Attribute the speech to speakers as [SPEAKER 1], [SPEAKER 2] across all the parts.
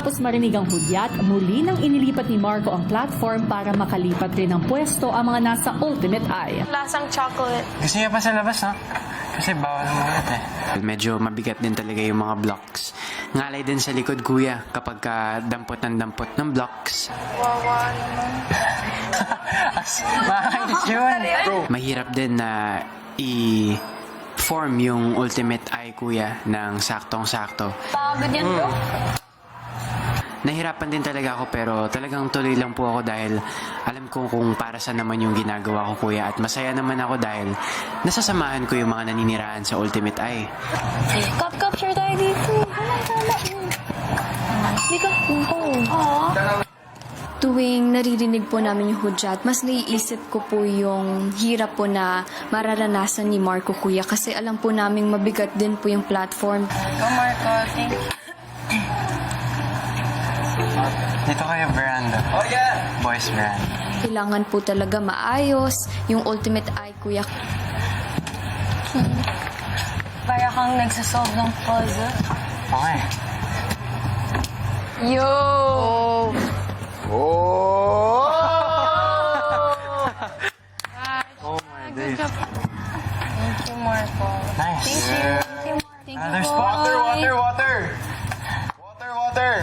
[SPEAKER 1] Matapos marinig ang hudyat, muli nang inilipat ni Marco ang platform para makalipat rin ng pwesto ang mga nasa Ultimate Eye.
[SPEAKER 2] Lasang chocolate.
[SPEAKER 3] Gusto niya pa sa labas, no? Kasi bawal umulat eh.
[SPEAKER 4] Medyo mabigat din talaga yung mga blocks. Ngalay din sa likod, kuya, kapag dampot ng blocks.
[SPEAKER 2] Wawa naman.
[SPEAKER 3] Makakainis yun.
[SPEAKER 4] Mahirap din na i-form yung Ultimate Eye, kuya, ng saktong-sakto.
[SPEAKER 2] Pagod yan, bro.
[SPEAKER 4] Nahirapan din talaga ako pero talagang tuloy lang po ako dahil alam ko kung para saan naman yung ginagawa ko, kuya. At masaya naman ako dahil nasasamahan ko yung mga naninirahan sa Ultimate Eye.
[SPEAKER 2] Capture tayo dito. Hindi ka.
[SPEAKER 5] Tuwing naririnig po namin yung hudyat, mas naiisip ko po yung hirap po na mararanasan ni Marco, kuya. Kasi alam po namin mabigat din po yung platform.
[SPEAKER 2] Oh, Marco. Thank you.
[SPEAKER 3] Dito kayo veranda. Oh, yeah! Boys veranda.
[SPEAKER 5] Kailangan po talaga maayos yung Ultimate Eye, kuya.
[SPEAKER 2] Para kang nagsasolve ng puzzle.
[SPEAKER 3] Okay.
[SPEAKER 2] Yo!
[SPEAKER 3] Oh my days.
[SPEAKER 2] Thank you, Marco.
[SPEAKER 3] Nice.
[SPEAKER 2] Thank you.
[SPEAKER 3] There's water.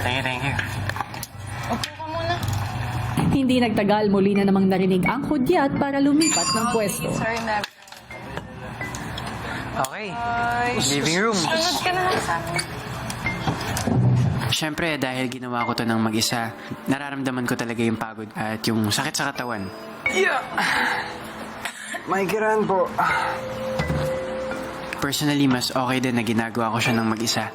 [SPEAKER 3] Thank you.
[SPEAKER 2] Upo ka muna.
[SPEAKER 1] Hindi nagtagal, muli na namang narinig ang hudyat para lumipat ng pwesto.
[SPEAKER 2] Sorry, Meg.
[SPEAKER 3] Okay. Living room.
[SPEAKER 2] Sunod ka na lang sa akin.
[SPEAKER 4] Siyempre, dahil ginawa ko to ng mag-isa, nararamdaman ko talaga yung pagod at yung sakit sa katawan.
[SPEAKER 3] Migraine po.
[SPEAKER 4] Personally, mas okay din na ginagawa ko siya ng mag-isa.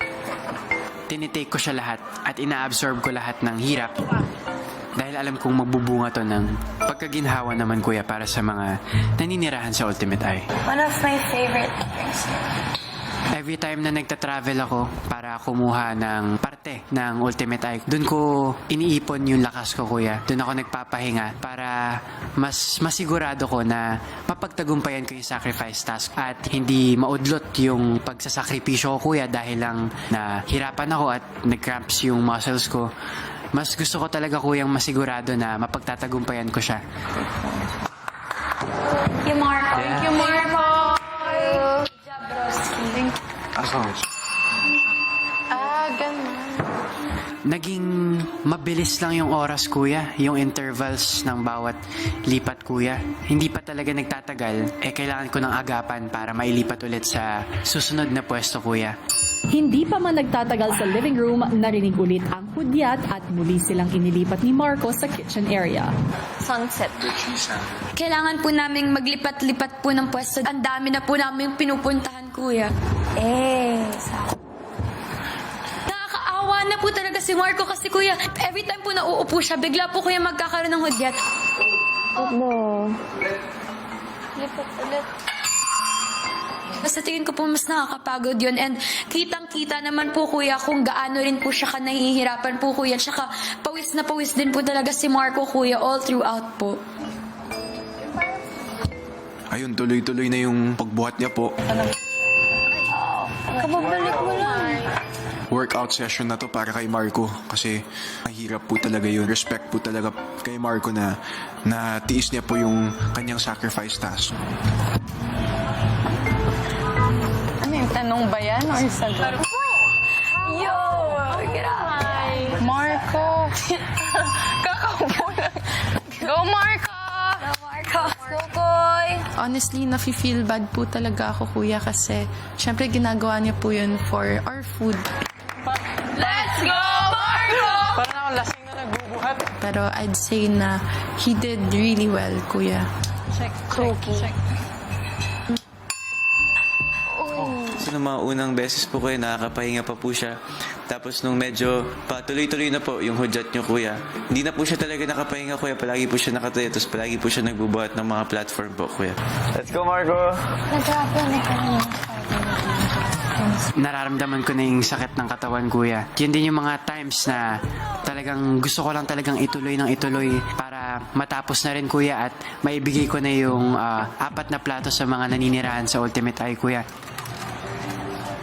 [SPEAKER 4] Tinitake ko siya lahat at ina-absorb ko lahat ng hirap dahil alam kong magbubunga to ng pagkaginhawa naman, kuya, para sa mga naninirahan sa Ultimate Eye.
[SPEAKER 2] One of my favorite things.
[SPEAKER 4] Every time na nagta-travel ako para kumuha ng parte ng Ultimate Eye, dun ko iniipon yung lakas ko, kuya. Dun ako nagpapahinga para mas masigurado ko na mapagtagumpayan ko yung sacrifice task at hindi maudlot yung pagsasakripisyo ko, kuya, dahil lang nahirapan ako at nag-cramps yung muscles ko. Mas gusto ko talaga, kuyang masigurado na mapagtatagumpayan ko siya.
[SPEAKER 2] Thank you, Marco. Thank you, Marco. Good job, Broski. Ganun.
[SPEAKER 4] Naging mabilis lang yung oras, kuya. Yung intervals ng bawat lipat, kuya. Hindi pa talaga nagtatagal. Kailangan ko ng agapan para mailipat ulit sa susunod na pwesto, kuya.
[SPEAKER 1] Hindi pa man nagtatagal sa living room, narinig ulit ang hudyat at muli silang inilipat ni Marco sa kitchen area.
[SPEAKER 2] Sunset.
[SPEAKER 5] Kailangan po namin maglipat-lipat po ng pwesto. Ang dami na po namin pinupuntahan, kuya. Nakakaawa na po talaga si Marco kasi, kuya, every time po nauupo siya, bigla po kuya magkakaroon ng hudyat.
[SPEAKER 2] Lipat ulit.
[SPEAKER 5] Basta tingin ko po mas nakakapagod yun. And kitang-kita naman po, kuya, kung gaano rin po siya nahihirapan po, kuya. Tsaka pawis na pawis din po talaga si Marco, kuya, all throughout po.
[SPEAKER 6] Ayun, tuloy-tuloy na yung pagbuhat niya po.
[SPEAKER 2] Kababalik mo lang.
[SPEAKER 6] Workout session na to para kay Marco kasi mahirap po talaga yun. Respect po talaga kay Marco na tiis niya po yung kanyang sacrifice task.
[SPEAKER 2] Ano yung tanong ba yan? Or sagot? Yo! Grabe! Marco! Kakaupo lang. Go, Marco! Go, Marco! Go, Koy!
[SPEAKER 7] Honestly, nafe-feel bad po talaga ako, kuya, kasi syempre ginagawa niya po yun for our food.
[SPEAKER 2] Let's go, Marco!
[SPEAKER 3] Parang ako lasing na nagbubuhat.
[SPEAKER 7] Pero I'd say na he did really well, kuya.
[SPEAKER 2] Cookie.
[SPEAKER 8] So, nung mga unang beses po kuya, nakakapahinga pa po siya. Tapos nung medyo patuloy-tuloy na po yung hudyat niyo, kuya, hindi na po siya talaga nakapahinga, kuya. Palagi po siya nakatayo, tapos palagi po siya nagbubuhat ng mga platform po, kuya.
[SPEAKER 3] Let's go, Marco!
[SPEAKER 2] Nag-rapper na kanina.
[SPEAKER 4] Nararamdaman ko na yung sakit ng katawan, kuya. Yun din yung mga times na talagang gusto ko lang talagang ituloy ng ituloy para matapos na rin, kuya, at maibigay ko na yung 4 na plato sa mga naninirahan sa Ultimate Eye, kuya.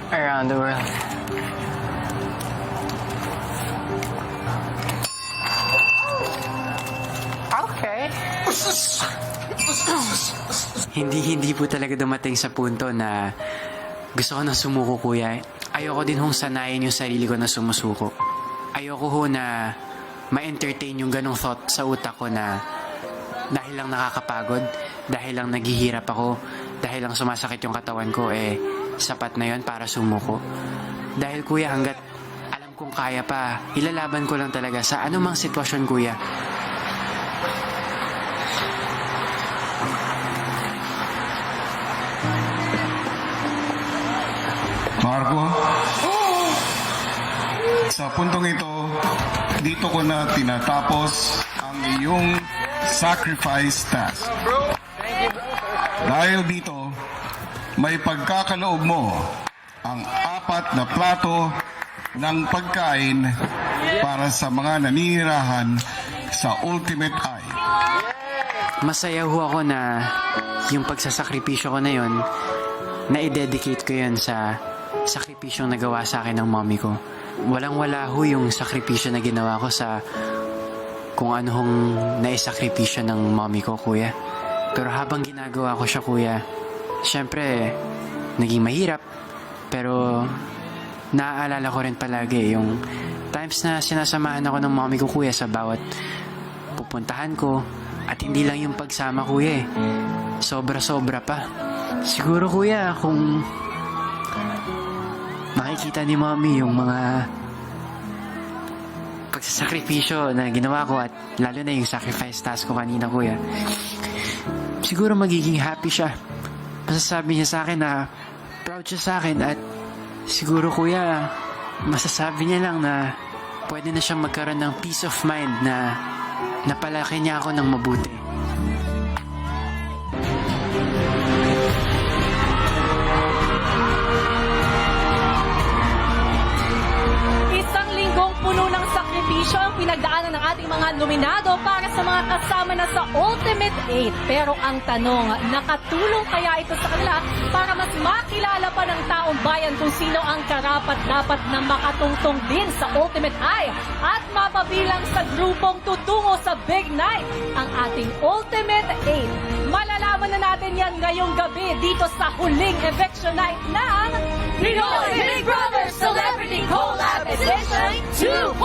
[SPEAKER 3] Around the world.
[SPEAKER 4] Hindi po talaga dumating sa punto na gusto ko na sumuko, kuya. Ayoko din hong sanayin yung sarili ko na sumusuko. Ayoko ho na ma-entertain yung ganong thought sa utak ko na dahil lang nakakapagod, dahil lang naghihirap ako, dahil lang sumasakit yung katawan ko, sapat na yon para sumuko. Dahil kuya, hanggat alam kong kaya pa, ilalaban ko lang talaga sa anumang sitwasyon, kuya.
[SPEAKER 9] Marco? Sa puntong ito, dito ko na tinatapos ang iyong sacrifice task. Dahil dito, may pagkakaloob mo ang 4 na plato ng pagkain para sa mga naninirahan sa Ultimate Eye.
[SPEAKER 4] Masaya ho ako na yung pagsasakripisyo ko na yon, na i-dedicate ko yun sa sakripisyong nagawa sa akin ng mommy ko. Walang-wala ho yung sakripisyo na ginawa ko sa kung ano hong naisakripisyo ng mommy ko, kuya. Pero habang ginagawa ko siya, kuya, syempre, naging mahirap. Pero naaalala ko rin palagi yung times na sinasamahan ako ng mommy ko, kuya, sa bawat pupuntahan ko. At hindi lang yung pagsama, kuya, sobra-sobra pa. Siguro, kuya, kung makikita ni mommy yung mga pagsasakripisyo na ginawa ko at lalo na yung sacrifice task ko kanina, kuya, siguro magiging happy siya. Masasabi niya sa akin na proud siya sa akin at siguro, kuya, masasabi niya lang na pwede na siyang magkaroon ng peace of mind na napalaki niya ako ng mabuti.
[SPEAKER 1] Isang linggong puno ng sakripisyo ang pinagdaanan ng ating mga nominado para sa mga kasama na sa Ultimate 8. Pero ang tanong, nakatulong kaya ito sa kanila para mas makilala pa ng taong bayan kung sino ang karapat-dapat na makatungtong din sa Ultimate Eye at mapabilang sa grupong tutungo sa Big Night, ang ating Ultimate 8. Malalaman na natin yan ngayong gabi dito sa huling eviction night ng Pinoy Big Brother Celebrity Collab Edition 2.0!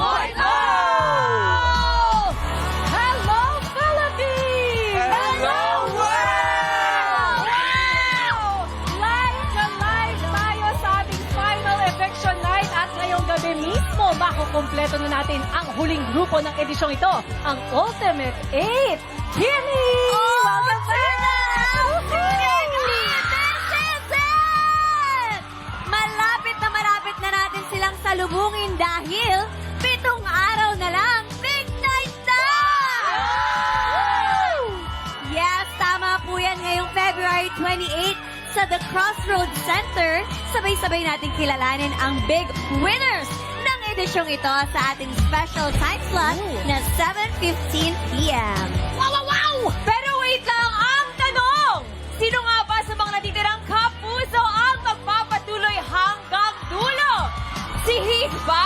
[SPEAKER 1] Hello, Philippines! Hello, world! Wow! Live na live tayo sa ating final eviction night at ngayong gabi mismo makukumpleto na natin ang huling grupo ng edisyong ito, ang Ultimate 8. Kimi! Welcome back!
[SPEAKER 10] Malapit na natin silang salubungin dahil 7 araw na lang, Big Night na! Yes, tama po yan ngayong February 28 sa The Crossroads Center. Sabay-sabay natin kilalanin ang big winners ng edisyong ito sa ating special time slot na 7:15 p.m.
[SPEAKER 1] Wow, wow, wow! Pero wait lang, ang tanong! Sino nga ba sa mga natitirang kapuso ang magpapatuloy hanggang dulo? Si Heath ba?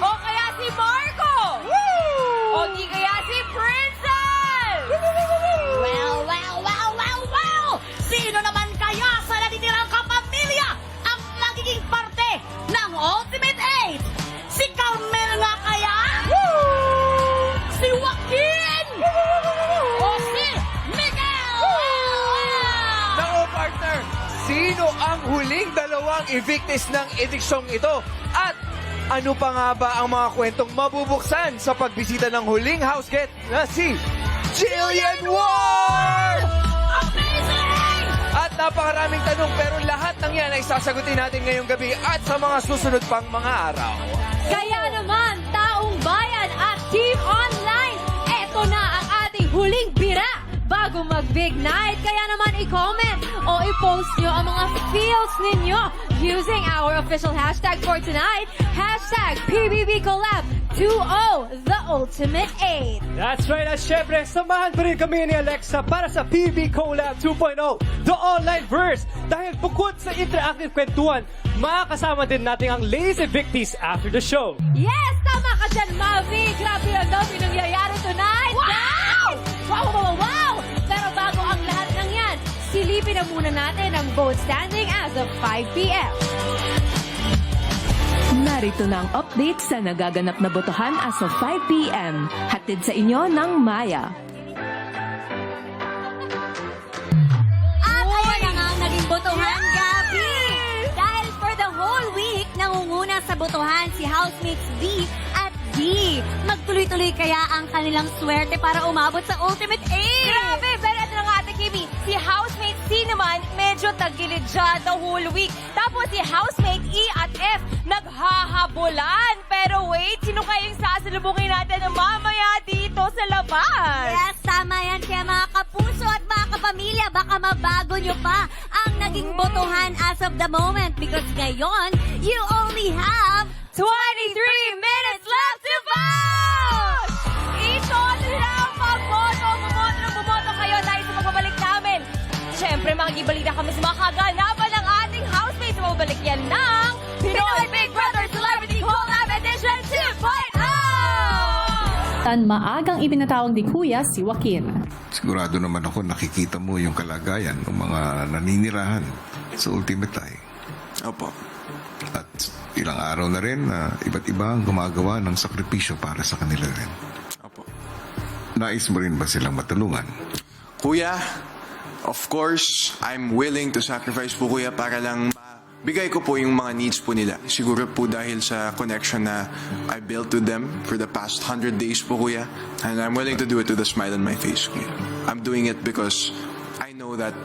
[SPEAKER 1] O kaya si Marco? O di kaya si Princess?
[SPEAKER 10] Well! Sino naman kaya sa natitirang kapamilya ang magiging parte ng Ultimate 8? Si Carmel nga kaya? Si Joaquin? O si Miguel?
[SPEAKER 11] Nako, partner! Sino ang huling dalawang evictees ng ediksyong ito? At ano pa nga ba ang mga kwentong mabubuksan sa pagbisita ng huling houseguest na si Jillian Ward?
[SPEAKER 10] Amazing!
[SPEAKER 11] At napakaraming tanong pero lahat ng yan ay sasagutin natin ngayong gabi at sa mga susunod pang mga araw.
[SPEAKER 1] Kaya naman, taong bayan at Team Online, eto na ang ating huling bira bago mag-Big Night. Kaya naman i-comment o i-post nyo ang mga feels ninyo using our official hashtag for tonight, hashtag PBBCollab20, the Ultimate 8.
[SPEAKER 11] That's right, at syempre, samahan pa rin kami ni Alexa para sa PB Collab 2.0, the online verse. Dahil bukod sa interactive kwentuhan, makakasama din natin ang latest evictees after the show.
[SPEAKER 1] Yes, tama ka dyan, Mavi. Grabe ang dami nangyayari tonight.
[SPEAKER 10] Wow!
[SPEAKER 1] Wow, wow, wow, wow! Pero bago ang lahat ng yan, silipin na muna natin ang vote standing as of 5 p.m.
[SPEAKER 12] Narito na ang update sa nagaganap na botohan as of 5 p.m. Hatid sa inyo ng Maya.
[SPEAKER 10] At ayan na nga ang naging botohan, Gabi! Dahil for the whole week, nangunguna sa botohan si housemates B at D. Magtuloy-tuloy kaya ang kanilang swerte para umabot sa Ultimate 8?
[SPEAKER 2] Grabe! Pero ito na nga, Ate Kimi. Si housemate C naman, medyo tagilid siya the whole week. Tapos si housemate E at F, naghahabulan. Pero wait, sino kayang sasalubungin natin mamaya dito sa labas?
[SPEAKER 10] Yes, tama yan. Kaya mga kapuso at mga kapamilya, baka mabago nyo pa ang naging botohan as of the moment. Because ngayon, you only have
[SPEAKER 2] 23 minutes left to vote! Ito na ang pagboto. Bumoto kayo dahil sa pagbabalik namin. Siyempre, makikibalita kami sa mga kaganapan ng ating housemates. Mababalik yan ng Pinoy Big Brother Celebrity Collab Edition 2.0!
[SPEAKER 1] Tan maagang ibinatawag ni Kuya si Joaquin.
[SPEAKER 9] Sigurado naman ako nakikita mo yung kalagayan ng mga naninirahan sa Ultimate Eye.
[SPEAKER 6] Opo.
[SPEAKER 9] At ilang araw na rin na iba't iba ang gumagawa ng sakripisyo para sa kanila rin.
[SPEAKER 6] Opo.
[SPEAKER 9] Nais mo rin ba silang matulungan?
[SPEAKER 6] Kuya, of course, I'm willing to sacrifice po, kuya, para lang bigay ko po yung mga needs po nila. Siguro po dahil sa connection na I built to them for the past 100 days po, kuya. And I'm willing to do it with a smile on my face, kuya. I'm doing it because I know that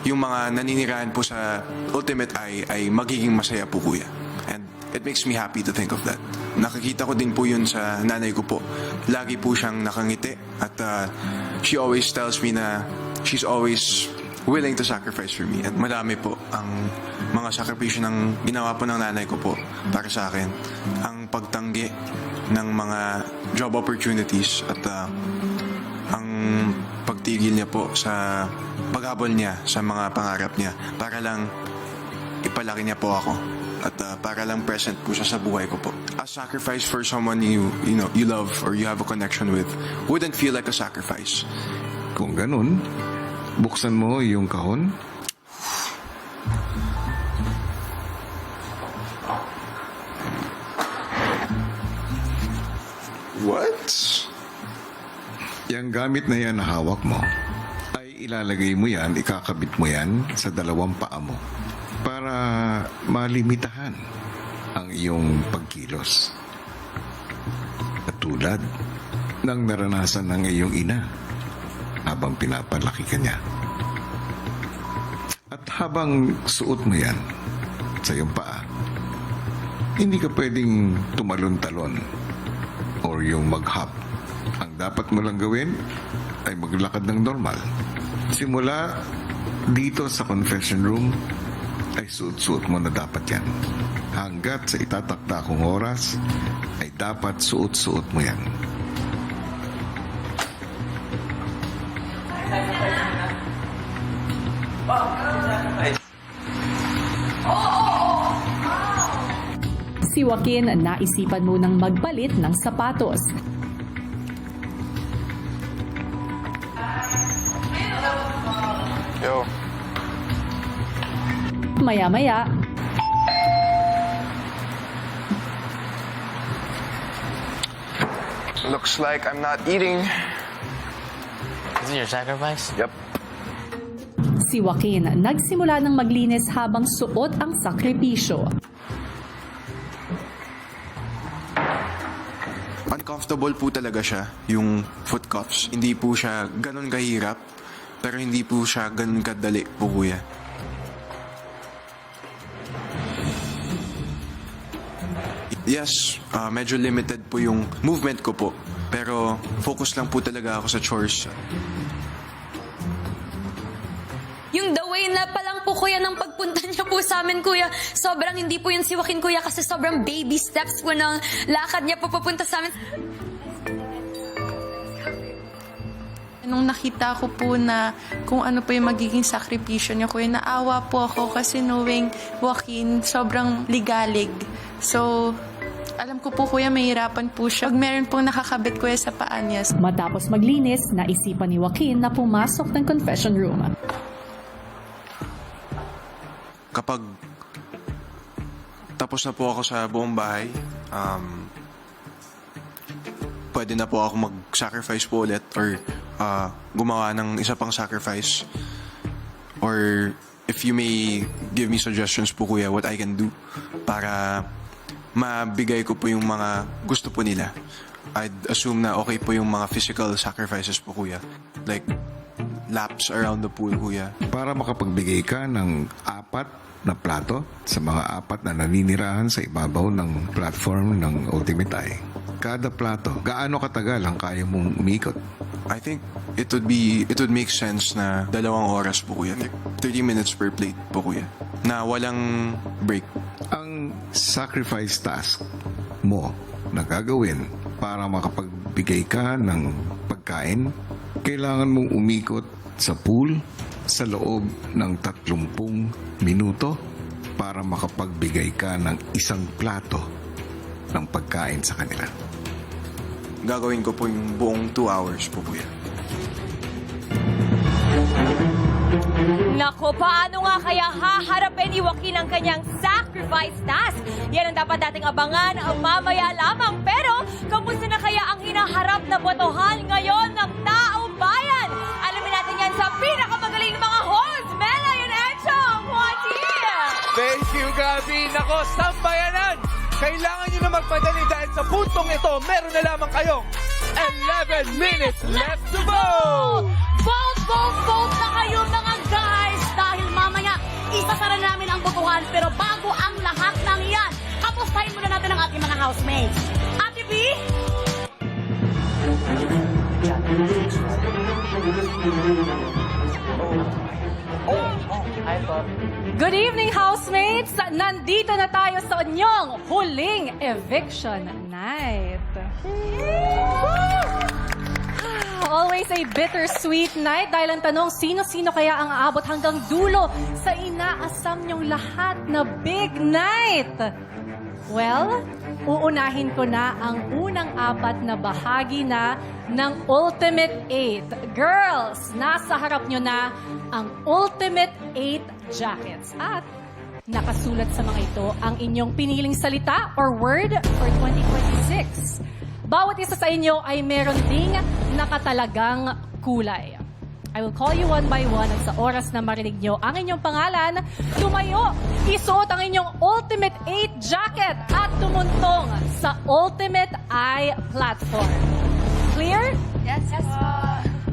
[SPEAKER 6] yung mga naninirahan po sa Ultimate Eye ay magiging masaya po, kuya. And it makes me happy to think of that. Nakikita ko din po yun sa nanay ko po. Lagi po siyang nakangiti at she always tells me na she's always willing to sacrifice for me. At marami po ang mga sakripisyo ng ginawa po ng nanay ko po para sa akin. Ang pagtanggi ng mga job opportunities at ang pagtigil niya po sa paghabol niya sa mga pangarap niya para lang ipalaki niya po ako at para lang present po siya sa buhay ko po. A sacrifice for someone you love or you have a connection with wouldn't feel like a sacrifice.
[SPEAKER 9] Kung ganun, buksan mo yung kahon.
[SPEAKER 6] What?
[SPEAKER 9] Yang gamit na yan na hawak mo, ay ilalagay mo yan, ikakabit mo yan sa dalawang paa mo para malimitahan ang iyong pagkilos. Katulad ng naranasan ng iyong ina habang pinapalaki ka niya. At habang suot mo yan sa iyong paa, hindi ka pwedeng tumalon-talon or yung mag-hop. Ang dapat mo lang gawin ay maglakad ng normal. Simula dito sa confession room ay suot-suot mo na dapat yan. Hanggat sa itatakda kong oras ay dapat suot-suot mo yan.
[SPEAKER 1] Si Joaquin naisipan munang magpalit ng sapatos.
[SPEAKER 6] Yo.
[SPEAKER 1] Maya-maya,
[SPEAKER 6] Looks like I'm not eating.
[SPEAKER 3] Is it your sacrifice?
[SPEAKER 6] Yep.
[SPEAKER 1] si Joaquin nagsimula ng maglinis habang suot ang sakripisyo.
[SPEAKER 6] Uncomfortable po talaga siya, yung foot cuffs. Hindi po siya ganun kahirap, pero hindi po siya ganun kadali po, kuya. Yes, medyo limited po yung movement ko po. Pero focus lang po talaga ako sa chores.
[SPEAKER 5] Yung the way na palang po, kuya, ng pagpunta niya po sa amin, kuya, sobrang hindi po yun si Joaquin, kuya, kasi sobrang baby steps po ng lakad niya po papunta sa amin.
[SPEAKER 7] Nung nakita ko po na kung ano po yung magiging sakripisyo niya, kuya, naawa po ako kasi knowing Joaquin, sobrang ligalig. So, Alam ko po kuya, mahirapan po siya. Pag meron pong nakakabit kuya sa paa niya.
[SPEAKER 1] Matapos maglinis, naisipan ni Joaquin na pumasok ng confession room.
[SPEAKER 6] Kapag tapos na po ako sa buong bahay, pwede na po ako mag-sacrifice po ulit or gumawa ng isa pang sacrifice. Or if you may give me suggestions po kuya what I can do para mabigay ko po yung mga gusto po nila. I'd assume na okay po yung mga physical sacrifices po kuya. Like laps around the pool kuya.
[SPEAKER 9] Para makapagbigay ka ng 4 na plato sa mga 4 na naninirahan sa ibabaw ng platform ng Ultimate Eye. Kada plato, gaano katagal ang kaya mong umikot?
[SPEAKER 6] I think it would make sense na 2 oras po kuya. 30 minutes per plate po kuya. Na walang break.
[SPEAKER 9] Ang sacrifice task mo na gagawin para makapagbigay ka ng pagkain, kailangan mong umikot sa pool sa loob ng 30 minuto para makapagbigay ka ng 1 plato ng pagkain sa kanila.
[SPEAKER 6] Gagawin ko po yung buong 2 hours po kuya.
[SPEAKER 2] Nako, paano nga kaya haharapin ni Joaquin ang kanyang sacrifice task? Yan ang dapat nating abangan mamaya lamang. Pero, kamusta na kaya ang hinaharap na botohan ngayon ng taong bayan? Alamin natin yan sa pinakamagaling mga host, Melay and Enchong Juati!
[SPEAKER 11] Thank you, Gabi. Nako, sambayanan! Kailangan nyo na magpadali dahil sa puntong ito, meron na lamang kayong 11 minutes left to vote!
[SPEAKER 1] Vote na kayo mga guys! Dahil mamaya, isasara namin ang botohan. Pero bago ang lahat ng yan, kapustahin muna natin ang ating mga housemates. Ate B? Good evening, housemates! Nandito na tayo sa inyong huling eviction night. Always a bittersweet night dahil ang tanong, sino-sino kaya ang aabot hanggang dulo sa inaasam niyong lahat na big night? Well, uunahin ko na ang unang 4 na bahagi na ng Ultimate 8. Girls, nasa harap niyo na ang Ultimate 8 jackets. At nakasulat sa mga ito ang inyong piniling salita or word for 2026. Bawat isa sa inyo ay meron ding nakatalagang kulay. I will call you one by one at sa oras na marinig nyo ang inyong pangalan, tumayo, isuot ang inyong Ultimate 8 jacket at tumuntong sa Ultimate Eye platform. Clear?
[SPEAKER 5] Yes, po.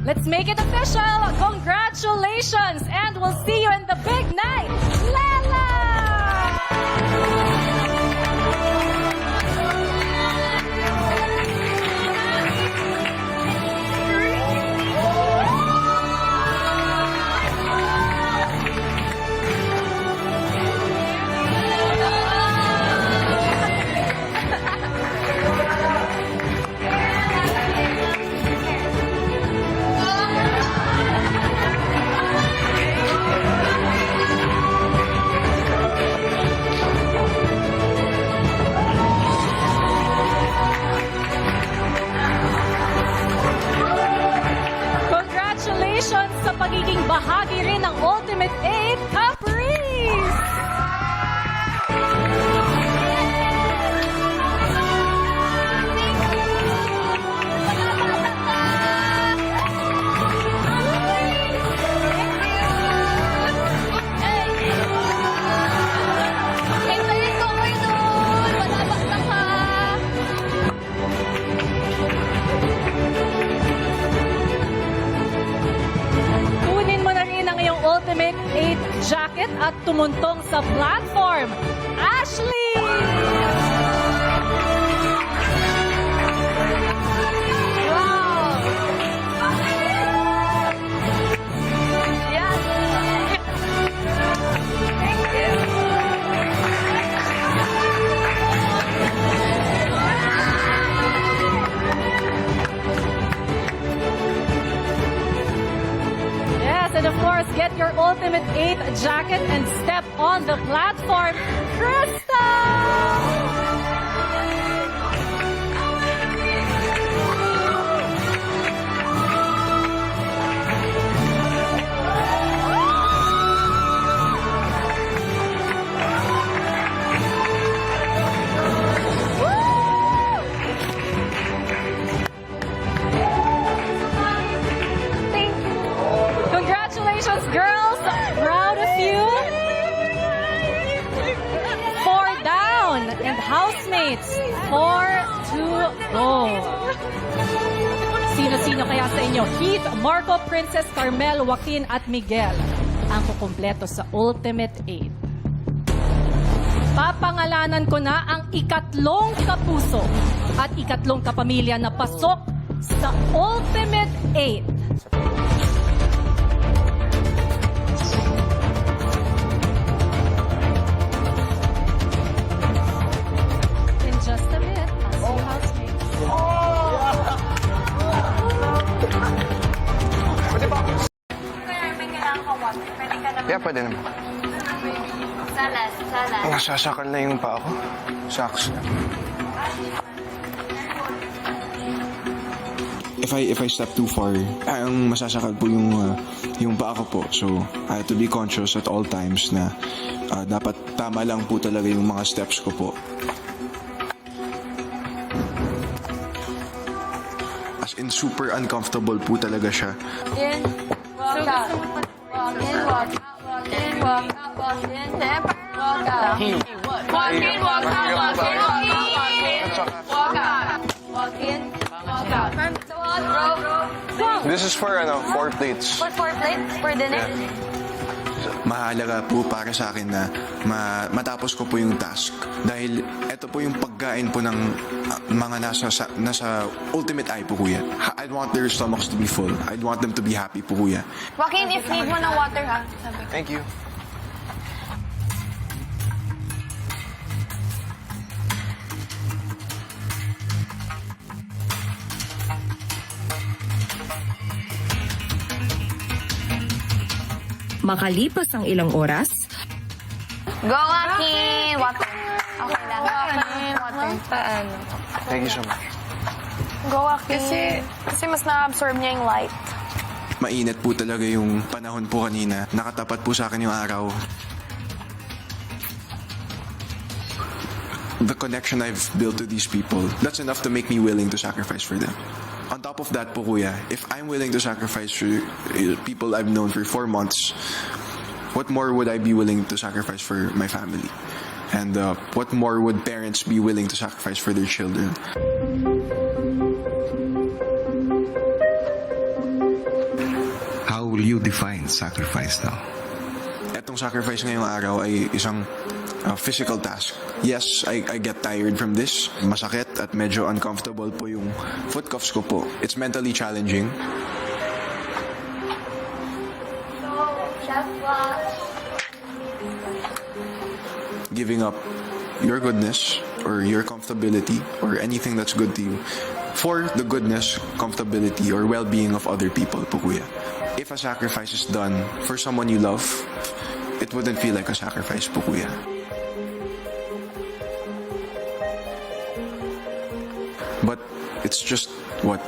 [SPEAKER 1] Let's make it official! Congratulations! And we'll see you in the big night! Lela! Congratulations sa pagiging bahagi rin ng Ultimate 8 Caprice! Kunin mo na rin ang iyong Ultimate 8 jacket at tumuntong sa platform. Ashley! Wow! Yes! Thank you! Yes, and of course, get your Ultimate 8 jacket and step on the platform. Krista! housemates, 4 to go. Sino-sino kaya sa inyo? Heath, Marco, Princess, Carmel, Joaquin at Miguel ang kukumpleto sa Ultimate 8. Papangalanan ko na ang ikatlong kapuso at ikatlong kapamilya na pasok sa Ultimate 8. In just a bit, I'll see you housemates.
[SPEAKER 3] Yeah, pwede naman.
[SPEAKER 2] Salas.
[SPEAKER 3] Nasasakal na yung pa ako. Saks.
[SPEAKER 6] If I step too far, ang masasakal po yung paa ko po. So, I have to be conscious at all times na dapat tama lang po talaga yung mga steps ko po. As in, super uncomfortable po talaga siya.
[SPEAKER 2] In, walk out. Walk in, walk out. Walk in, walk out. Walk in, temper. Walk out. Walk in, walk out. Walk in, walk out. Walk out. Walk in, walk out. So what, bro?
[SPEAKER 3] This is for 4 plates.
[SPEAKER 2] For 4 plates for dinner?
[SPEAKER 6] Mahalaga po para sa akin na matapos ko po yung task. Dahil ito po yung pagkain po ng mga nasa Ultimate Eye po, kuya. I'd want their stomachs to be full. I'd want them to be happy po, kuya.
[SPEAKER 2] Joaquin, if need mo ng water, ha?
[SPEAKER 3] Thank you.
[SPEAKER 12] Makalipas ang ilang oras,
[SPEAKER 2] Go, Joaquin! Water. Okay lang. Joaquin, water. Paano?
[SPEAKER 3] Thank you so much.
[SPEAKER 2] Go, Joaquin. Kasi mas na-absorb niya yung light.
[SPEAKER 6] Mainit po talaga yung panahon po kanina. Nakatapat po sa akin yung araw. The connection I've built to these people, that's enough to make me willing to sacrifice for them. On top of that po, kuya, if I'm willing to sacrifice for people I've known for 4 months, what more would I be willing to sacrifice for my family? And what more would parents be willing to sacrifice for their children?
[SPEAKER 9] How will you define sacrifice now?
[SPEAKER 6] Etong sacrifice ngayong araw ay isang physical task. Yes, I get tired from this. Masakit at medyo uncomfortable po yung foot cuffs ko po. It's mentally challenging. Giving up your goodness or your comfortability or anything that's good to you for the goodness, comfortability, or well-being of other people po, kuya. If a sacrifice is done for someone you love, it wouldn't feel like a sacrifice po, kuya. But it's just what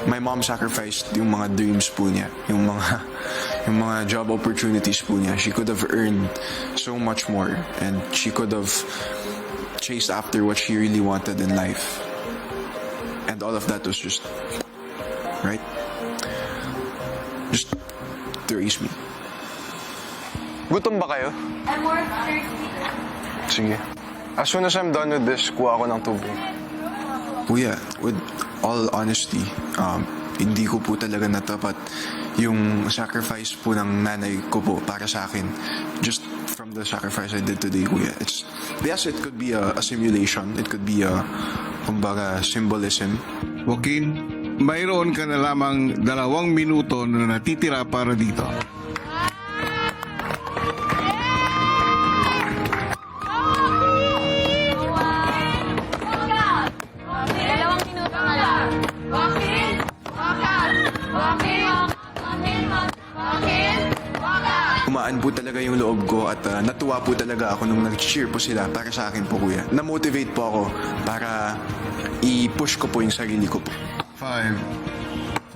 [SPEAKER 6] my mom sacrificed yung mga dreams po niya, yung mga job opportunities po niya. She could have earned so much more and she could have chased after what she really wanted in life. And all of that was just right? Just to raise me.
[SPEAKER 3] Gutom ba kayo?
[SPEAKER 2] I'm more thirsty.
[SPEAKER 3] Sige. As soon as I'm done with this, kuha ako ng tubig.
[SPEAKER 6] Kuya, with all honesty, hindi ko po talaga natapat yung sacrifice po ng nanay ko po para sa akin. Just from the sacrifice I did today, kuya. Yes, it could be a simulation. It could be a, kumbaga, symbolism.
[SPEAKER 9] Joaquin, mayroon ka na lamang 2 minuto na natitira para dito.
[SPEAKER 2] Dalawang minuto na lang. Joaquin! Walk out! Joaquin! Joaquin! Joaquin! Walk out!
[SPEAKER 6] Umaan po talaga yung loob ko at natuwa po talaga ako nung nag-cheer po sila para sa akin po, kuya. Na-motivate po ako para i-push ko po yung sarili ko po.
[SPEAKER 9] 5,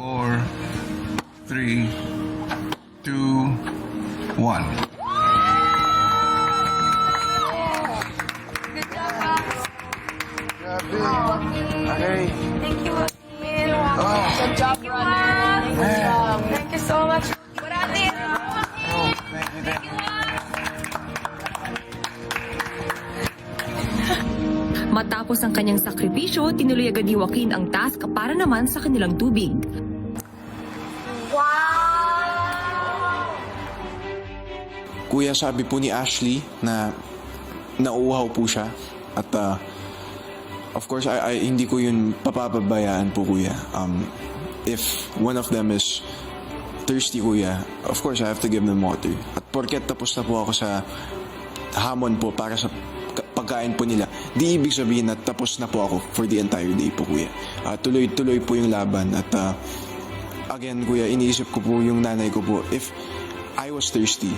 [SPEAKER 9] 4, 3, 2, 1.
[SPEAKER 3] Okay.
[SPEAKER 2] Thank you, Joaquin. Good job, brother. Good job. Thank you so much. Thank you.
[SPEAKER 12] Matapos ang kanyang sakripisyo, tinuloy agad ni Joaquin ang task para naman sa kanilang tubig.
[SPEAKER 6] Kuya, sabi po ni Ashley na nauuhaw po siya. At of course, I hindi ko yun papapabayaan po, Kuya. If one of them is thirsty, Kuya, of course, I have to give them water. At porket tapos na po ako sa hamon po para sa pagkain po nila, di ibig sabihin na tapos na po ako for the entire day po, Kuya. Tuloy-tuloy po yung laban. At again, Kuya, iniisip ko po yung nanay ko po, if I was thirsty,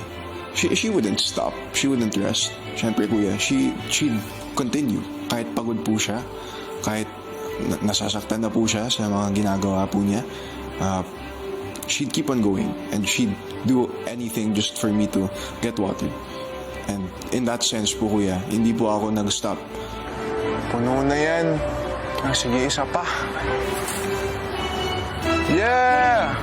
[SPEAKER 6] she wouldn't stop. She wouldn't rest. Siyempre, Kuya, she'd continue. Kahit pagod po siya, kahit nasasaktan na po siya sa mga ginagawa po niya, she'd keep on going and she'd do anything just for me to get water. And in that sense po, Kuya, hindi po ako nag-stop.
[SPEAKER 9] Puno na yan. Sige, isa pa. Yeah!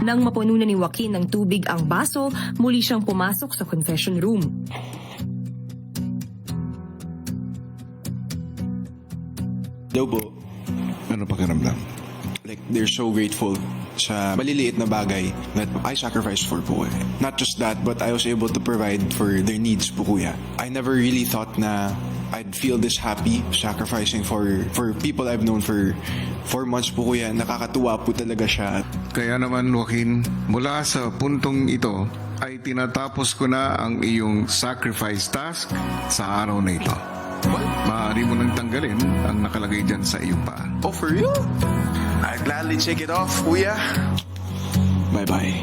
[SPEAKER 12] Nang mapuno na ni Joaquin ng tubig ang baso, muli siyang pumasok sa confession room.
[SPEAKER 6] Daw po,
[SPEAKER 9] Ano pakiramdam?
[SPEAKER 6] like, they're so grateful sa maliliit na bagay that I sacrificed for po. Not just that, but I was able to provide for their needs po, Kuya. I never really thought na I'd feel this happy sacrificing for people I've known for 4 months po, Kuya. Nakakatuwa po talaga siya.
[SPEAKER 9] Kaya naman, Joaquin, mula sa puntong ito ay tinatapos ko na ang iyong sacrifice task sa araw na ito. Maaari mo nang tanggalin ang nakalagay dyan sa iyong paa.
[SPEAKER 6] Oh, for real? I'd gladly take it off, Kuya. Bye-bye.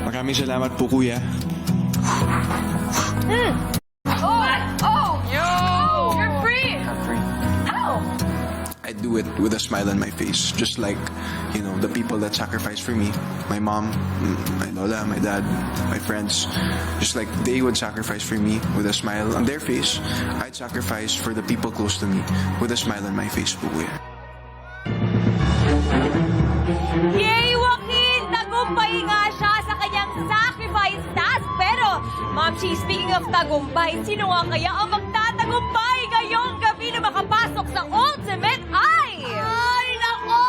[SPEAKER 6] Maraming salamat po, Kuya.
[SPEAKER 2] You're free! How?
[SPEAKER 6] I do it with a smile on my face, just like, you know, the people that sacrificed for me, my mom, my lola, my dad, my friends, just like they would sacrifice for me with a smile on their face, I'd sacrifice for the people close to me with a smile on my face po, Kuya.
[SPEAKER 2] Yay, Joaquin! Tagumpay nga siya sa kanyang sacrifice task. Pero, Ma'am Chi, speaking of tagumpay, sino nga kaya ang magtatagumpay ngayong gabi na makapasok sa Ultimate Eye? Ay, nako!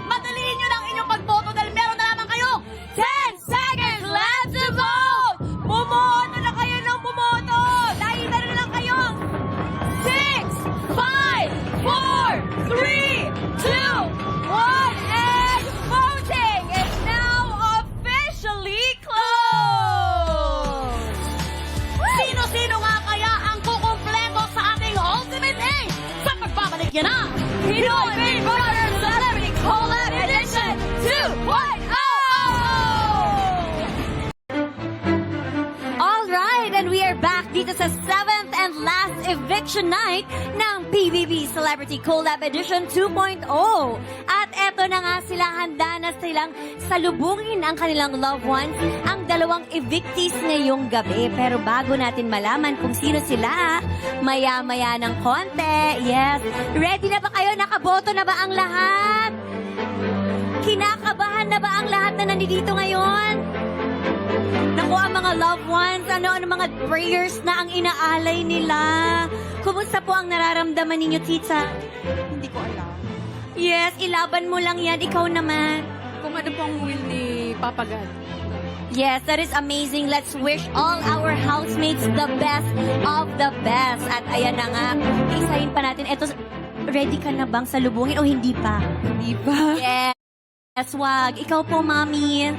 [SPEAKER 2] Madaliin nyo ng inyong pagboto dahil meron na lamang kayo 10 seconds left to vote! Bumoto na kayo ng bumoto! Dahil na lang kayong 6, 5, 4, 3, 2, 1, and voting is now officially closed! Sino-sino nga kaya ang kukumpleto sa ating Ultimate 8 sa pagbabalik niya na Pinoy Big Brother Celebrity Collab Edition 2.0!
[SPEAKER 10] Alright, and we are back dito sa 7th and last eviction night ng PBB Celebrity Collab Edition 2.0. At eto na nga sila, handa na silang salubungin ang kanilang loved ones, ang dalawang evictees ngayong gabi. Pero bago natin malaman kung sino sila, maya-maya ng konti, yes, ready na ba kayo? Nakaboto na ba ang lahat? Kinakabahan na ba ang lahat na nandito ngayon? Naku, ang mga loved ones, ano mga prayers na ang inaalay nila. Kumusta po ang nararamdaman ninyo, tita?
[SPEAKER 7] Hindi ko alam.
[SPEAKER 10] Yes, ilaban mo lang yan. Ikaw naman.
[SPEAKER 7] Kung ano pong will ni Papa God.
[SPEAKER 10] Yes, that is amazing. Let's wish all our housemates the best of the best. At ayan na nga, isahin pa natin. Eto, ready ka na bang salubungin o hindi pa?
[SPEAKER 7] Hindi ba?
[SPEAKER 10] Yes, wag. Ikaw po, mami.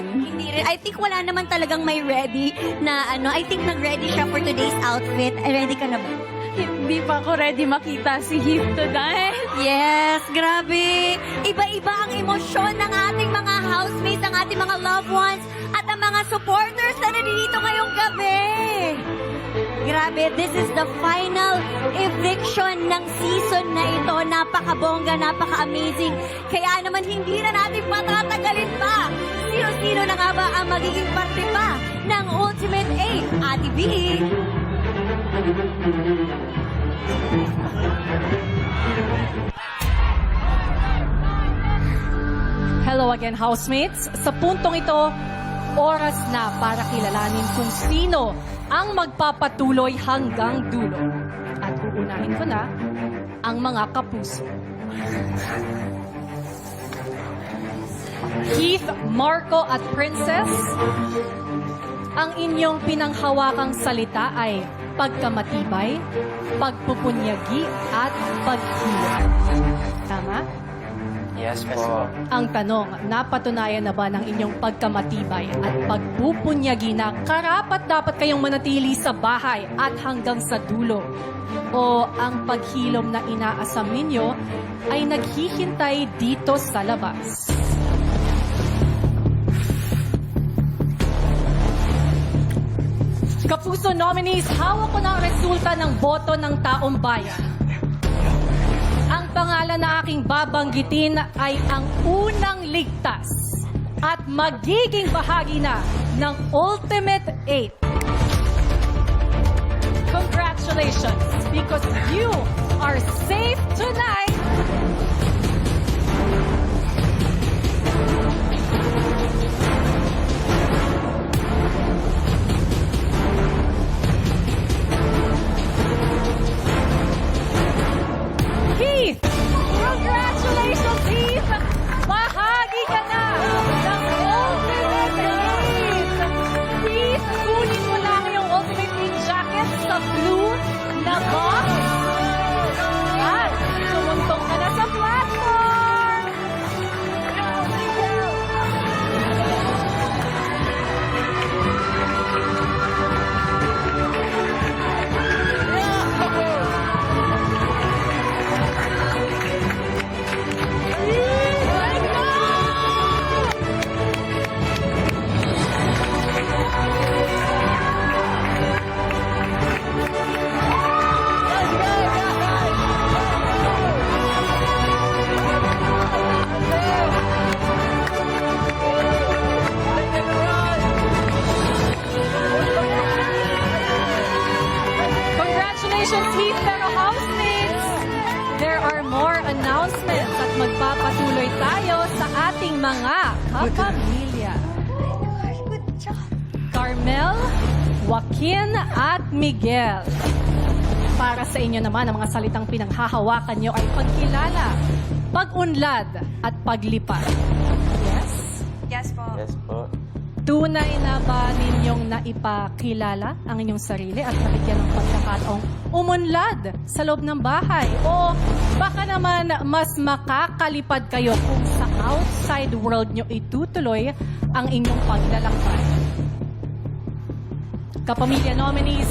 [SPEAKER 10] Hindi rin. I think wala naman talagang may ready na ano. I think nag-ready siya for today's outfit. Ready ka na ba?
[SPEAKER 7] Hindi pa ako ready makita si Hip tonight.
[SPEAKER 10] Yes, grabe. Iba-iba ang emosyon ng ating mga housemates, ang ating mga loved ones, at ang mga supporters na nandito ngayong gabi. Grabe, this is the final eviction ng season na ito. Napakabongga, napaka-amazing. Kaya naman hindi na natin patatagalin pa. Sino-sino na nga ba ang magiging parte pa ng Ultimate 8? Ate B.
[SPEAKER 1] Hello again, housemates. Sa puntong ito, oras na para kilalanin kung sino ang magpapatuloy hanggang dulo. At uunahin ko na ang mga kapuso. Keith, Marco at Princess, ang inyong pinanghawakang salita ay pagkamatibay, pagpupunyagi at paghilom. Tama?
[SPEAKER 3] Yes po.
[SPEAKER 1] Ang tanong, napatunayan na ba ng inyong pagkamatibay at pagpupunyagi na karapat dapat kayong manatili sa bahay at hanggang sa dulo? O ang paghilom na inaasam ninyo ay naghihintay dito sa labas? Kapuso nominees, hawak ko na ang resulta ng boto ng taong bayan. Ang pangalan na aking babanggitin ay ang unang ligtas at magiging bahagi na ng Ultimate 8. Congratulations, because you are safe tonight. Keith! Congratulations, Keith! Bahagi ka na ng Ultimate 8! Keith, kunin mo lang yung Ultimate 8 jacket sa blue na box at tumuntong ka na sa platform! Congratulations, Heath, pero housemates! There are more announcements at magpapatuloy tayo sa ating mga kapamilya. Carmel, Joaquin at Miguel. Para sa inyo naman, ang mga salitang pinanghahawakan nyo ay pagkilala, pag-unlad at paglipat. Yes?
[SPEAKER 2] Yes po.
[SPEAKER 8] Yes po.
[SPEAKER 1] Tunay na ba ninyong naipakilala ang inyong sarili at nabigyan ng pagkakataong umunlad sa loob ng bahay? O baka naman mas makakalipad kayo kung sa outside world nyo itutuloy ang inyong paglalakbay? Kapamilya nominees,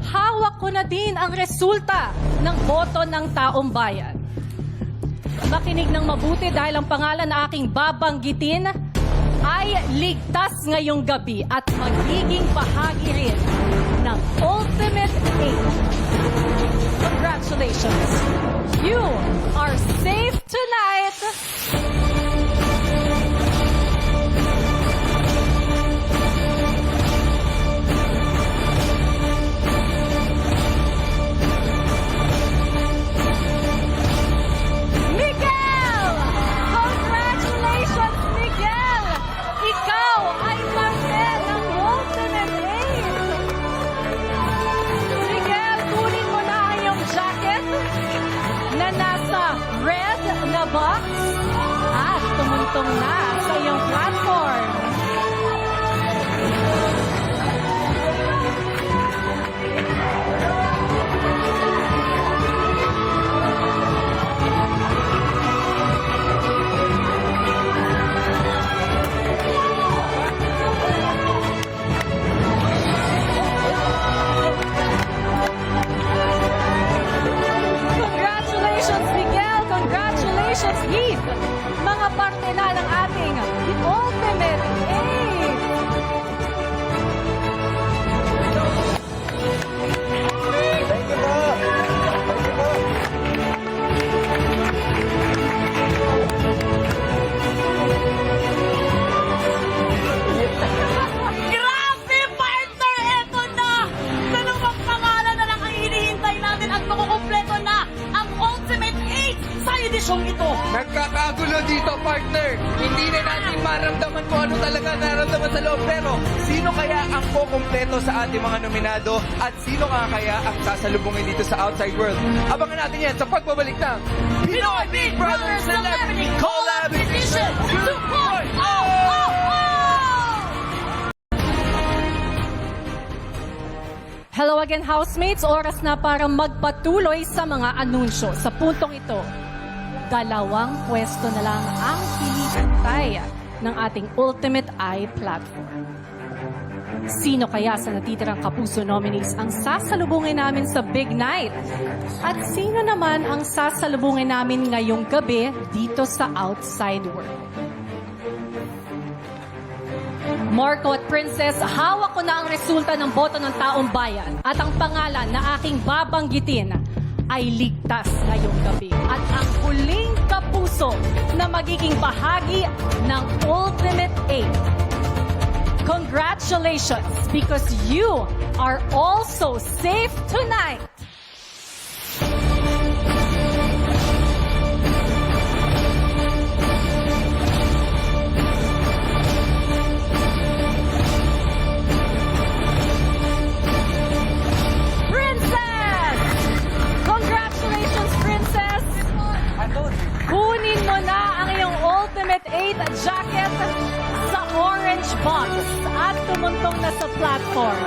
[SPEAKER 1] hawak ko na din ang resulta ng boto ng taong bayan. Makinig ng mabuti dahil ang pangalan na aking babanggitin ay ligtas ngayong gabi at magiging bahagi rin ng Ultimate 8. Congratulations! You are safe tonight! Miguel! Congratulations, Miguel! Ikaw ay parte ng Ultimate 8! Miguel, kunin mo na ang iyong jacket na nasa red na box at tumuntong na sa iyong platform. Congratulations, Miguel! Congratulations, Heath! Mga parte na ng ating Ultimate
[SPEAKER 11] edisyong ito. Nagkakagulo dito, partner. Hindi na natin maramdaman kung ano talaga nararamdaman sa loob. Pero sino kaya ang kukumpleto sa ating mga nominado at sino kaya ang sasalubungin dito sa outside world? Abangan natin yan sa pagbabalik ng Pinoy Big Brother Celebrity Collab Edition 2.0!
[SPEAKER 1] Hello again, housemates. Oras na para magpatuloy sa mga anunsyo. Sa puntong ito, 2 pwesto na lang ang hinihintay ng ating Ultimate Eye platform. Sino kaya sa natitirang Kapuso nominees ang sasalubungin namin sa Big Night? At sino naman ang sasalubungin namin ngayong gabi dito sa Outside World? Marco at Princess, hawak ko na ang resulta ng boto ng taong bayan at ang pangalan na aking babanggitin ay ligtas ngayong gabi. At ang huling kapuso na magiging bahagi ng Ultimate 8. Congratulations, because you are also safe tonight. Kunin mo na ang iyong Ultimate 8 jacket sa orange box at tumuntong na sa platform.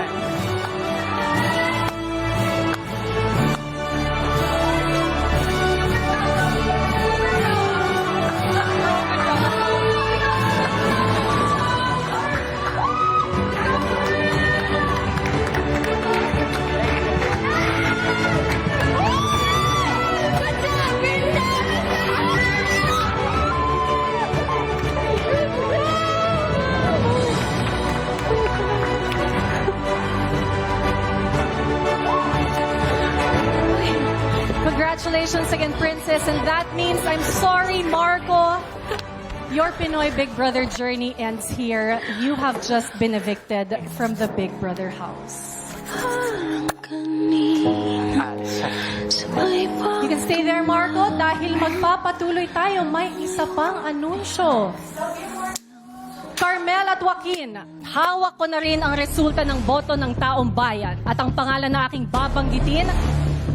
[SPEAKER 1] Congratulations again, Princess. And that means, I'm sorry, Marco. Your Pinoy Big Brother journey ends here. You have just been evicted from the Big Brother house. You can stay there, Marco, dahil magpapatuloy tayo. May isa pang anunsyo. Carmel at Joaquin, hawak ko na rin ang resulta ng boto ng taong bayan. At ang pangalan na aking babanggitin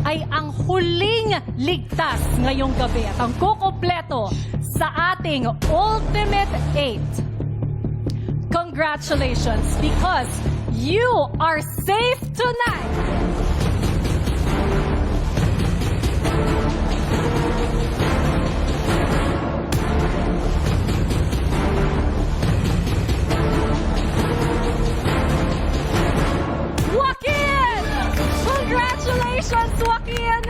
[SPEAKER 1] ay ang huling ligtas ngayong gabi at ang kukumpleto sa ating Ultimate 8. Congratulations, because you are safe tonight! Joaquin! Congratulations, Joaquin!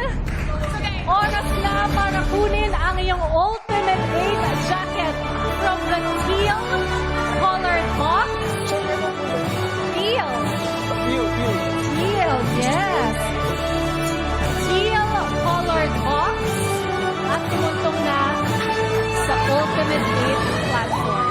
[SPEAKER 1] Oras na para kunin ang iyong Ultimate 8 jacket from the teal colored box. Teal, yes. Teal colored box at tumuntong na sa Ultimate 8 platform.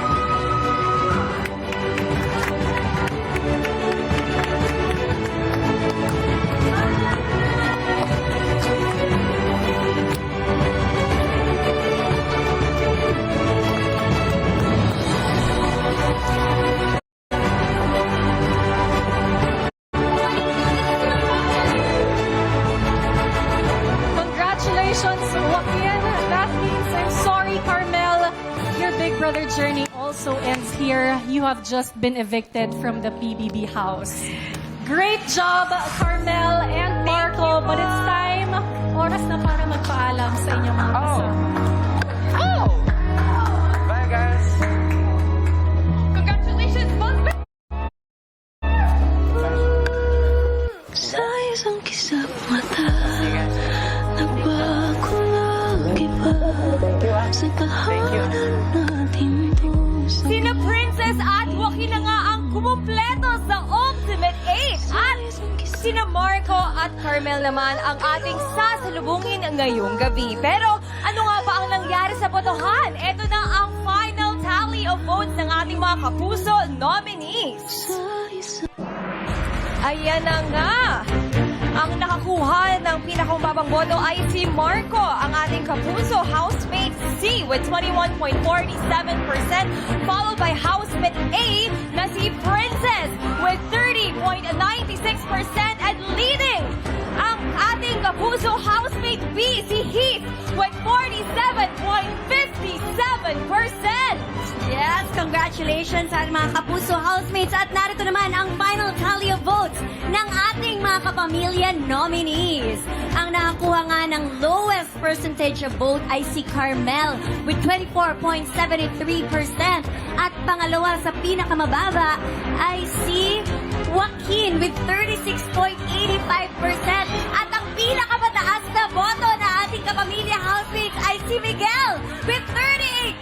[SPEAKER 1] Congratulations, Joaquin. That means, I'm sorry, Carmel. Your Big Brother journey also ends here. You have just been evicted from the PBB house. Great job, Carmel and Marco. But it's time, oras na para magpaalam sa inyong mga kasama.
[SPEAKER 11] Bye, guys!
[SPEAKER 2] Congratulations, both.
[SPEAKER 5] Sa isang kisap mata, nagbago ng iba sa tahanan natin puso.
[SPEAKER 2] Sina Princess at Joaquin na nga ang kumumpleto sa Ultimate 8. At sina Marco at Carmel naman ang ating sasalubungin ngayong gabi. Pero ano nga ba ang nangyari sa botohan? Ito na ang final tally of votes ng ating mga Kapuso nominees. Ayan na nga. Ang nakakuha ng pinakamababang boto ay si Marco, ang ating kapuso housemate C with 21.47%, followed by housemate A na si Princess with 30.96%, and leading ang ating kapuso housemate B, si Heath, with 47.57%.
[SPEAKER 10] Yes, congratulations sa mga kapuso housemates. At narito naman ang final tally of votes ng ating mga kapamilya nominees. Ang nakakuha nga ng lowest percentage of vote ay si Carmel with 24.73%. At pangalawa sa pinakamababa ay si Joaquin with 36.85%. At ang pinakamataas na boto na ating kapamilya housemates ay si Miguel with 38.42%.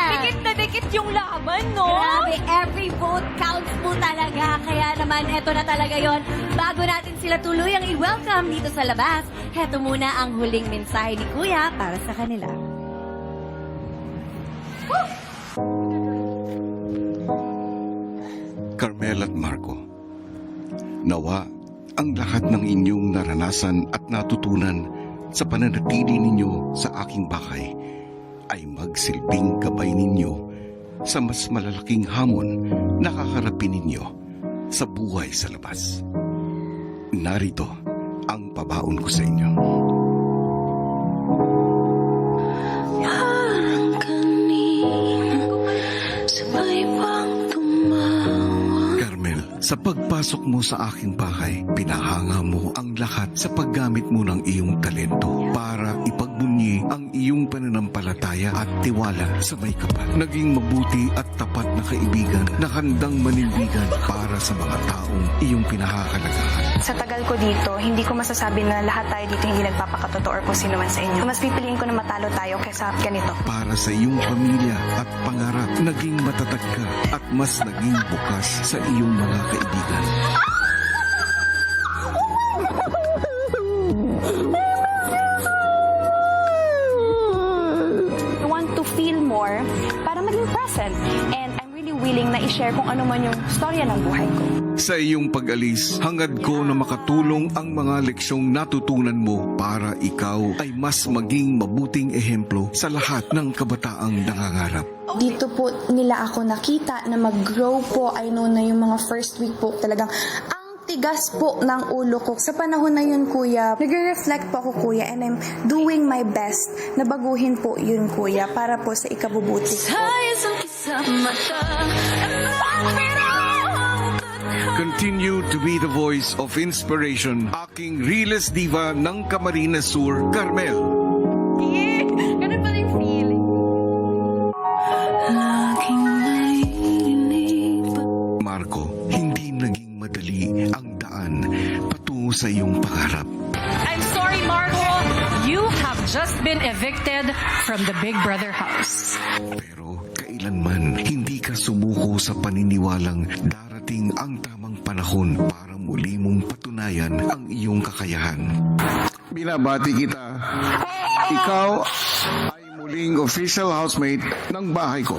[SPEAKER 2] Dikit na dikit yung laban, no?
[SPEAKER 10] Grabe, every vote counts po talaga. Kaya naman, eto na talaga yon. Bago natin sila tuluyang i-welcome dito sa labas, heto muna ang huling mensahe ni Kuya para sa kanila.
[SPEAKER 9] Carmel at Marco, nawa ang lahat ng inyong naranasan at natutunan sa pananatili ninyo sa aking bahay ay magsilbing gabay ninyo sa mas malalaking hamon na kaharapin ninyo sa buhay sa labas. Narito ang pabaon ko sa inyo. Carmel, sa pagpasok mo sa aking bahay, pinahanga mo ang lahat sa paggamit mo ng iyong talento para ipagbunyi ang iyong pananampalataya at tiwala sa may kapal. Naging mabuti at tapat na kaibigan na handang manindigan para sa mga taong iyong pinahahalagahan.
[SPEAKER 13] Sa tagal ko dito, hindi ko masasabi na lahat tayo dito hindi nagpapakatotoo or kung sino man sa inyo. Mas pipiliin ko na matalo tayo kaysa ganito.
[SPEAKER 9] Para sa iyong pamilya at pangarap, naging matatag ka at mas naging bukas sa iyong mga kaibigan.
[SPEAKER 13] I want to feel more para maging present. And I'm really willing na i-share kung ano man yung storya ng buhay ko.
[SPEAKER 9] Sa iyong pag-alis, hangad ko na makatulong ang mga leksyong natutunan mo para ikaw ay mas maging mabuting ehemplo sa lahat ng kabataang nangangarap.
[SPEAKER 5] Dito po nila ako nakita na mag-grow po. I know na yung mga first week po talagang ang tigas po ng ulo ko. Sa panahon na yun, Kuya, nagre-reflect po ako, Kuya, and I'm doing my best na baguhin po yun, Kuya, para po sa ikabubuti ko.
[SPEAKER 9] Continue to be the voice of inspiration, aking realest diva ng Camarines Sur, Carmel.
[SPEAKER 2] Ganun pala yung feeling.
[SPEAKER 9] Marco, hindi naging madali ang daan patungo sa iyong pangarap.
[SPEAKER 1] I'm sorry, Marco. You have just been evicted from the Big Brother house.
[SPEAKER 9] Pero kailanman hindi ka sumuko sa paniniwalang darating ang tamang panahon para muli mong patunayan ang iyong kakayahan. Binabati kita. Ikaw ay muling official housemate ng bahay ko.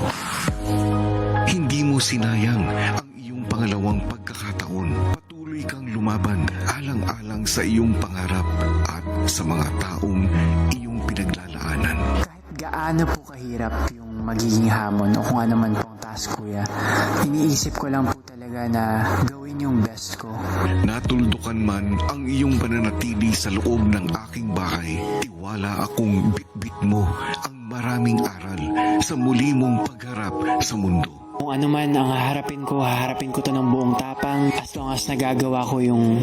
[SPEAKER 9] Hindi mo sinayang ang iyong pangalawang pagkakataon. Patuloy kang lumaban alang-alang sa iyong pangarap at sa mga taong iyong pinaglalaanan.
[SPEAKER 4] Kahit gaano po kahirap yung magiging hamon o kung ano man pong task, Kuya, iniisip ko lang po talaga na gawin yung best ko.
[SPEAKER 9] Natuldukan man ang iyong pananatili sa loob ng aking bahay, tiwala akong bitbit mo ang maraming aral sa muli mong pagharap sa mundo.
[SPEAKER 4] Kung ano man ang haharapin ko to ng buong tapang as long as nagagawa ko yung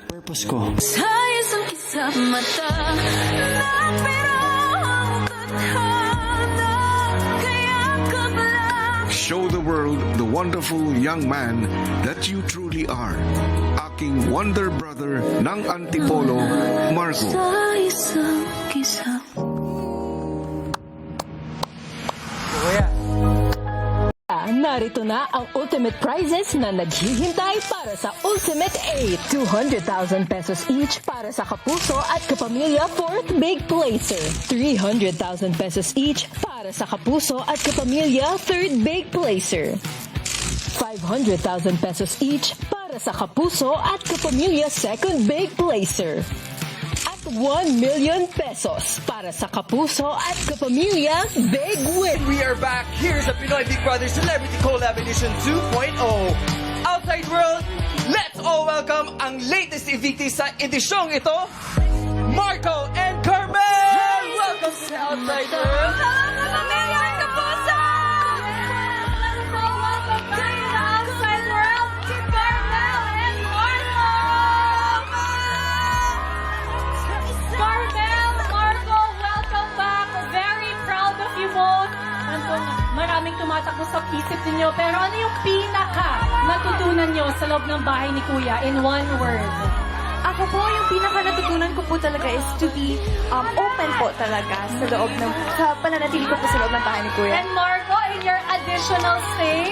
[SPEAKER 4] purpose ko.
[SPEAKER 9] Show the world the wonderful young man that you truly are. Aking wonder brother ng Antipolo, Marco.
[SPEAKER 12] Narito na ang ultimate prizes na naghihintay para sa Ultimate 8. 200,000 pesos each para sa kapuso at kapamilya 4th Big Placer. 300,000 pesos each para sa kapuso at kapamilya 3rd Big Placer. 500,000 pesos each para para sa kapuso at kapamilya second big placer. At 1 million pesos para sa kapuso at kapamilya big win.
[SPEAKER 11] We are back. Here's the Pinoy Big Brother Celebrity Collab Edition 2.0. Outside world, let's all welcome ang latest evictees sa edisyong ito, Marco and Carmel! Welcome sa Outside World!
[SPEAKER 2] Pamilya at kapuso! Welcome to the outside world, si Carmel and Marco!
[SPEAKER 1] Carmel, Marco, welcome back. Very proud of you both. Nandun, maraming tumatakbo sa isip ninyo. Pero ano yung pinaka natutunan nyo sa loob ng bahay ni Kuya in one word?
[SPEAKER 13] Ako po, yung pinaka natutunan ko po talaga is to be open po talaga sa pananatili ko po sa loob ng bahay ni Kuya.
[SPEAKER 1] And Marco, in your additional stay,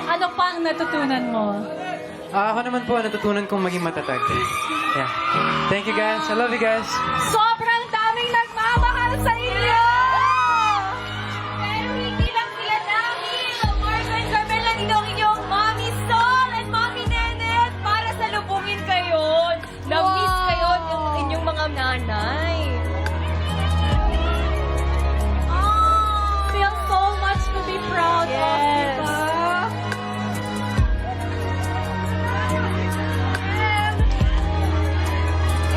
[SPEAKER 1] ano pang natutunan mo?
[SPEAKER 4] Ako naman po, natutunan kong maging matatag. Yeah. Thank you guys. I love you guys.
[SPEAKER 1] Sobrang daming nagmamahal sa inyo!
[SPEAKER 2] Pero hindi lang sila namin. Marco and Carmel, nandito ang inyong Mommy Sol and Mommy Nenet para salubungin kayo. Na-miss kayo ng inyong mga nanay.
[SPEAKER 1] Feel so much to be proud of,
[SPEAKER 2] Yes.
[SPEAKER 1] diba?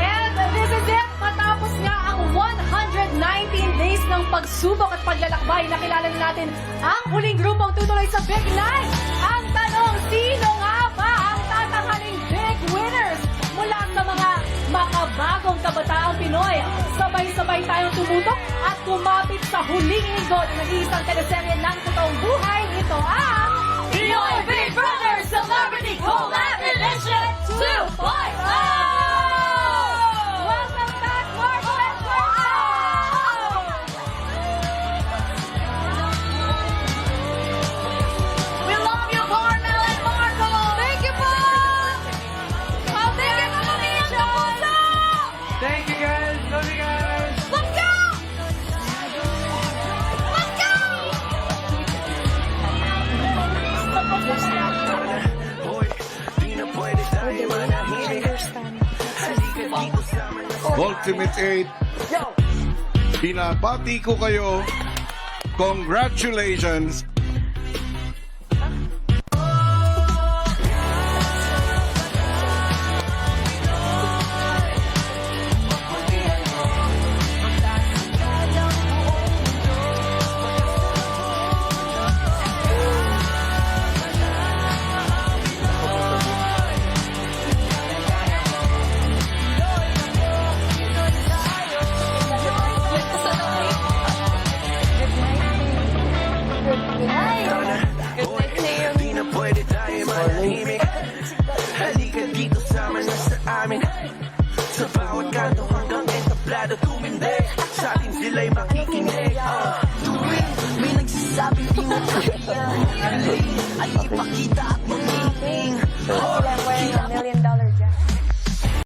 [SPEAKER 1] And this is it. Matapos nga ang 119 days ng pagsubok at paglalakbay, nakilala na natin ang huling grupong tutuloy sa Big Night. Ang tanong, sino nga ba ang tatanghaling big winners mula sa mga makabagong kabataang Pinoy? Sabay-sabay tayong tumutok at kumapit sa huling linggo ng isang teleserye ng totoong buhay. Ito ang
[SPEAKER 2] Pinoy Big Brother Celebrity Collab Edition 2.0!
[SPEAKER 1] Welcome back, Marco and Carmel!
[SPEAKER 2] We love you, Carmel and Marco! Thank you po! Thank you, Pamilya at kapuso!
[SPEAKER 4] Thank you guys. Love you guys.
[SPEAKER 2] Let's go! Let's go!
[SPEAKER 9] Ultimate 8, binabati ko kayo. Congratulations!
[SPEAKER 14] Halika dito sama na sa amin. Sa bawat kanto hanggang entablado tumindi. Sa atin sila'y makikita.